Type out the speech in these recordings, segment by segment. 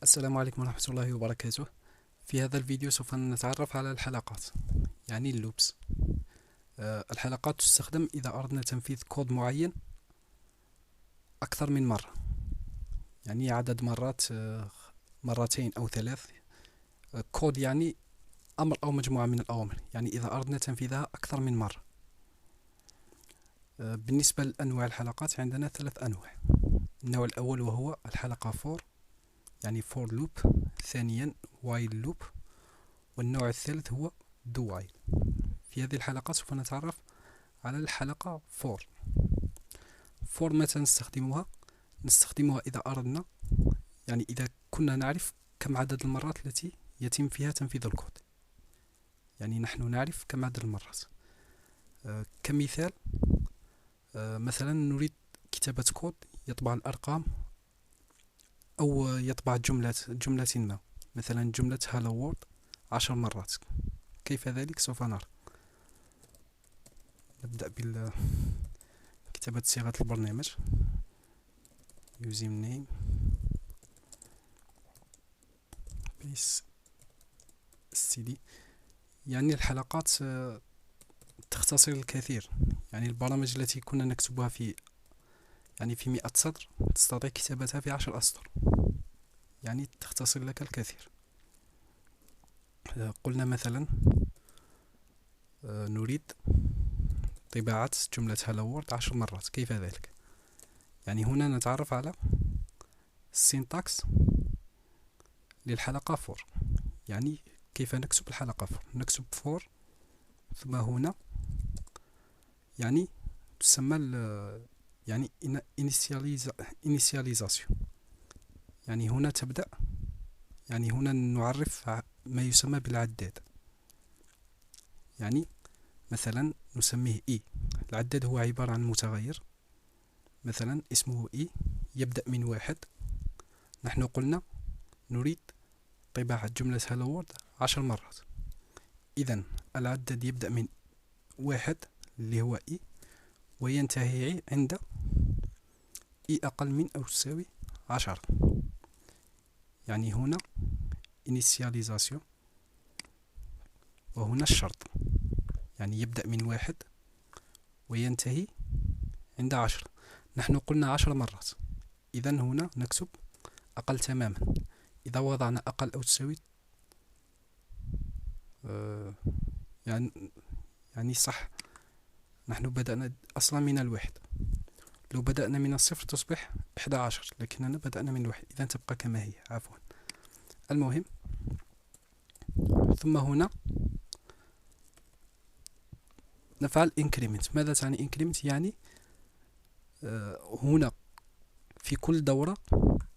السلام عليكم ورحمة الله وبركاته. في هذا الفيديو سوف نتعرف على الحلقات، يعني اللوبس. الحلقات تستخدم إذا أردنا تنفيذ كود معين أكثر من مرة، يعني عدد مرات، مرتين أو ثلاث. كود يعني أمر أو مجموعة من الأوامر، يعني إذا أردنا تنفيذها أكثر من مرة. بالنسبة لأنواع الحلقات عندنا ثلاث أنواع. النوع الأول وهو الحلقة فور، يعني فور لوب. ثانيا وايل لوب. والنوع الثالث هو دو وايل. في هذه الحلقة سوف نتعرف على الحلقة فور. فور متى نستخدمها؟ نستخدمها إذا أردنا، يعني إذا كنا نعرف كم عدد المرات التي يتم فيها تنفيذ الكود، يعني نحن نعرف كم عدد المرات. كمثال، مثلا نريد كتابة كود يطبع الأرقام أو يطبع جملة ما، مثلا جملة hello world 10 مرات. كيف ذلك؟ سوف نرى. نبدأ بكتابة صيغة البرنامج. using name بيس std. يعني الحلقات تختصر الكثير، يعني البرامج التي كنا نكتبها في 100 سطر تستطيع كتابتها في 10 أسطر، يعني تختصر لك الكثير. قلنا مثلا نريد طباعة جملة hello world 10 مرات. كيف ذلك؟ يعني هنا نتعرف على السينتاكس للحلقة فور، يعني كيف نكتب الحلقة فور. نكتب فور ثم هنا يعني تسمى يعني initialization، يعني هنا تبدأ، يعني هنا نعرف ما يسمى بالعداد. يعني مثلا نسميه E. العداد هو عبارة عن متغير، مثلا اسمه E، يبدأ من واحد. نحن قلنا نريد طباعة جملة hello world 10 مرات، إذن العداد يبدأ من واحد اللي هو E، وينتهي عند E أقل من أو تساوي 10. يعني هنا initialization، وهنا الشرط، يعني يبدأ من واحد وينتهي عند 10. نحن قلنا 10 مرات، إذن هنا نكتب أقل تماما. إذا وضعنا أقل أو تساوي يعني صح، نحن بدأنا أصلا من الواحد. لو بدأنا من الصفر تصبح 11، لكننا بدأنا من الواحد، إذن تبقى كما هي. عفوا. المهم، ثم هنا نفعل increment. ماذا تعني increment؟ يعني هنا في كل دورة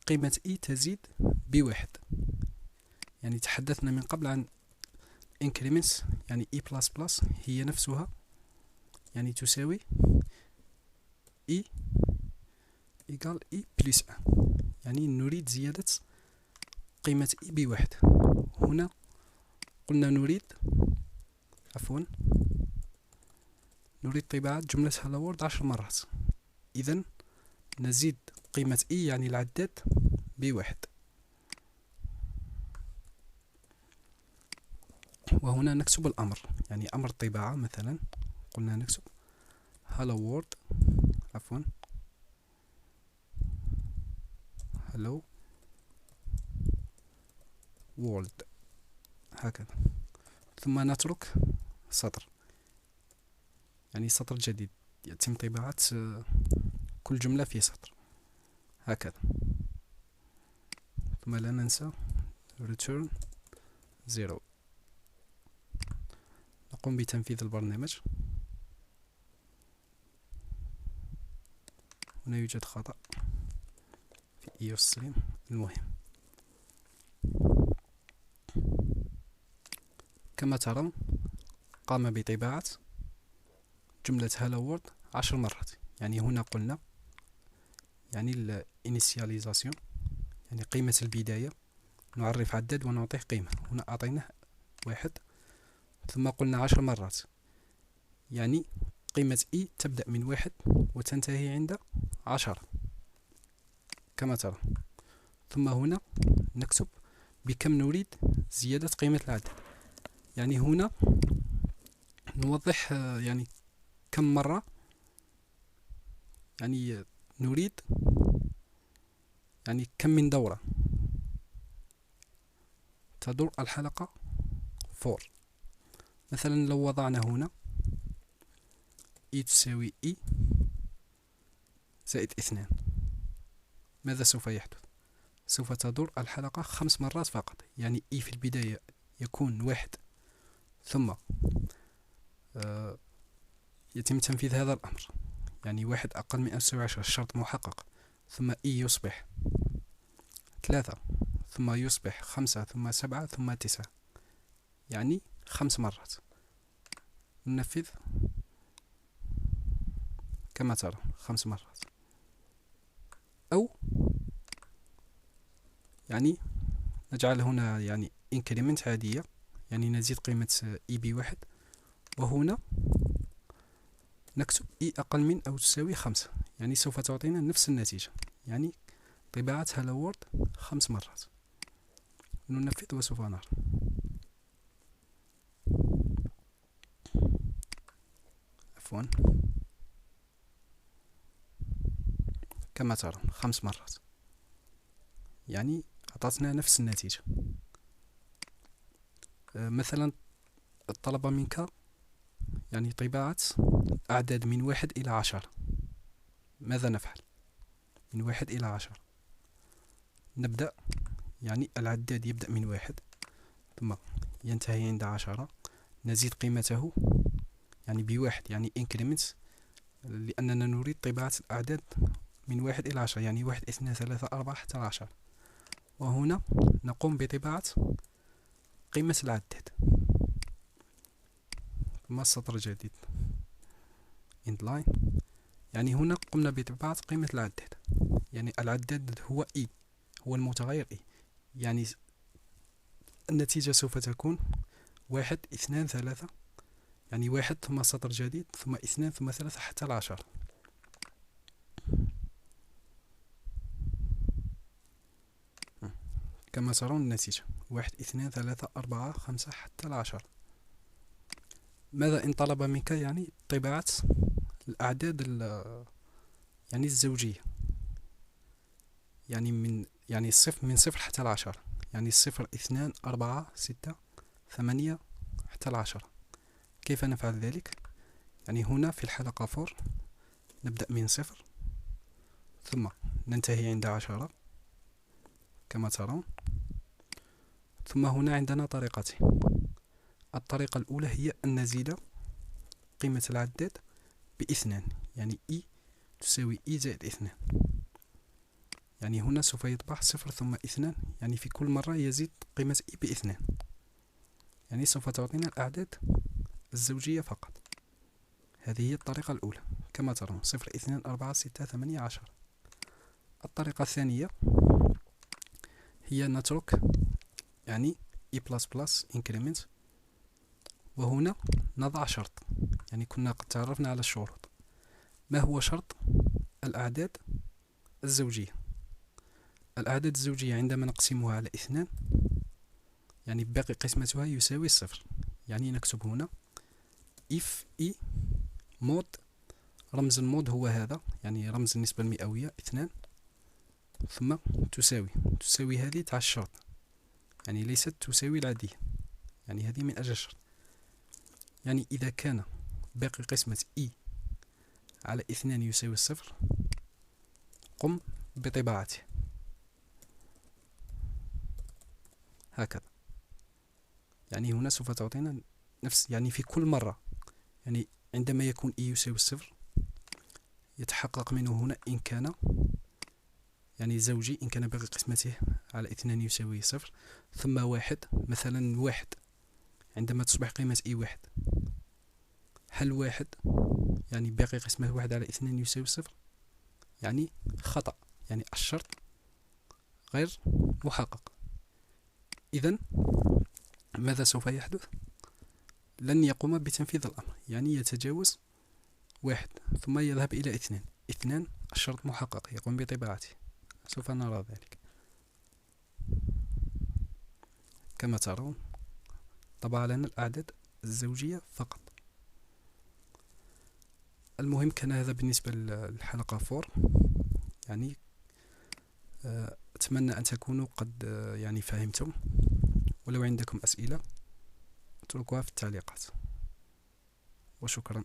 قيمة E تزيد بواحد. يعني تحدثنا من قبل عن increments، يعني E++ هي نفسها يعني تساوي E equal E plus 1، يعني نريد زيادة قيمة E بواحد. هنا قلنا نريد طباعة جملة hello world 10 مرات، إذن نزيد قيمة E يعني العداد بواحد. وهنا نكتب الأمر، يعني أمر الطباعة. مثلا قلنا نكتب hello world، hello world، هكذا. ثم نترك سطر، يعني سطر جديد، يتم طباعة كل جملة في سطر، هكذا. ثم لا ننسى return 0. نقوم بتنفيذ البرنامج. هنا يوجد خطأ في iOS. المهم، كما ترون قام بطباعة جملة hello world 10 مرات. يعني هنا قلنا يعني الانيسياليزاسيون، يعني قيمة البداية، نعرف عدد ونعطيه قيمة. هنا أعطيناه واحد، ثم قلنا 10 مرات، يعني قيمة E تبدأ من واحد وتنتهي عند 10 كما ترى. ثم هنا نكتب بكم نريد زيادة قيمة العدد. يعني هنا نوضح يعني كم مرة يعني نريد، يعني كم من دورة تدور الحلقة 4. مثلا لو وضعنا هنا E تساوي E زائد 2، ماذا سوف يحدث؟ سوف تدور الحلقة 5 مرات فقط. يعني E في البداية يكون 1، ثم يتم تنفيذ هذا الأمر، يعني 1 أقل من أو تساوي 10 الشرط محقق، ثم E يصبح 3، ثم يصبح 5، ثم 7، ثم 9، يعني 5 مرات. ننفذ كما ترى 5 مرات. أو يعني نجعل هنا يعني increment عادية، يعني نزيد قيمة E ب1، وهنا نكتب E أقل من أو تساوي 5، يعني سوف تعطينا نفس النتيجة، يعني طباعة هالو وورد 5 مرات. ننفذ وسوف نرى. عفوا، كما ترى 5 مرات، يعني أعطتنا نفس النتيجة. مثلا طلب منك يعني طباعة أعداد من 1 إلى 10، ماذا نفعل؟ من 1 إلى 10 نبدأ، يعني العداد يبدأ من 1 ثم ينتهي عند 10، نزيد قيمته يعني ب1، يعني increment، لأننا نريد طباعة الأعداد من 1 إلى 10، يعني 1 2 3 4 حتى 10. وهنا نقوم بطباعة قيمة العداد، ثم سطر جديد end line. يعني هنا قمنا بطباعة قيمة العداد، يعني العداد هو E، هو المتغير E، يعني النتيجة سوف تكون 1 2 3، يعني 1 ثم سطر جديد ثم 2 ثم 3 حتى 10. كما ترون النتيجة 1 2 3 4 5 حتى 10. ماذا إن طلب منك يعني طباعة الأعداد يعني الزوجية، يعني من صفر حتى 10، يعني 0 2 4 6 8 حتى 10. كيف نفعل ذلك؟ يعني هنا في الحلقة 4 نبدأ من 0 ثم ننتهي عند 10 كما ترون. ثم هنا عندنا طريقتين. الطريقة الأولى هي أن نزيد قيمة العداد ب2، يعني E تساوي E زائد 2، يعني هنا سوف يطبع 0 ثم 2، يعني في كل مرة يزيد قيمة E ب2، يعني سوف تعطينا الأعداد الزوجية فقط. هذه هي الطريقة الأولى كما ترون 0 2 4 6 8 10. الطريقة الثانية هي نترك يعني E++ increment، وهنا نضع شرط، يعني كنا قد تعرفنا على الشروط. ما هو شرط الأعداد الزوجية؟ الأعداد الزوجية عندما نقسمها على 2 يعني باقي قسمتها يساوي 0، يعني نكتب هنا if E مود، رمز المود هو هذا، يعني رمز النسبة المئوية 2، ثم تساوي هذه تاع الشرط، يعني ليست تساوي العادية، يعني هذه من أجل الشرط. يعني إذا كان باقي قسمة E على 2 يساوي 0 قم بطباعته هكذا. يعني هنا سوف تعطينا نفس، يعني في كل مرة، يعني عندما يكون E يساوي 0 يتحقق منه هنا إن كان يعني زوجي، إن كان باقي قسمته على 2 يساوي 0، ثم 1. مثلا 1 عندما تصبح قيمة E 1، هل 1 يعني باقي قسمة 1 على 2 يساوي 0؟ يعني خطأ، يعني الشرط غير محقق. إذن ماذا سوف يحدث؟ لن يقوم بتنفيذ الأمر، يعني يتجاوز 1 ثم يذهب إلى 2 الشرط محقق يقوم بطباعته. سوف نرى ذلك. كما ترون طبع لنا الأعداد الزوجية فقط. المهم كان هذا بالنسبة للحلقة 4. يعني أتمنى أن تكونوا قد يعني فهمتم، ولو عندكم أسئلة اتركوها في التعليقات، وشكرا.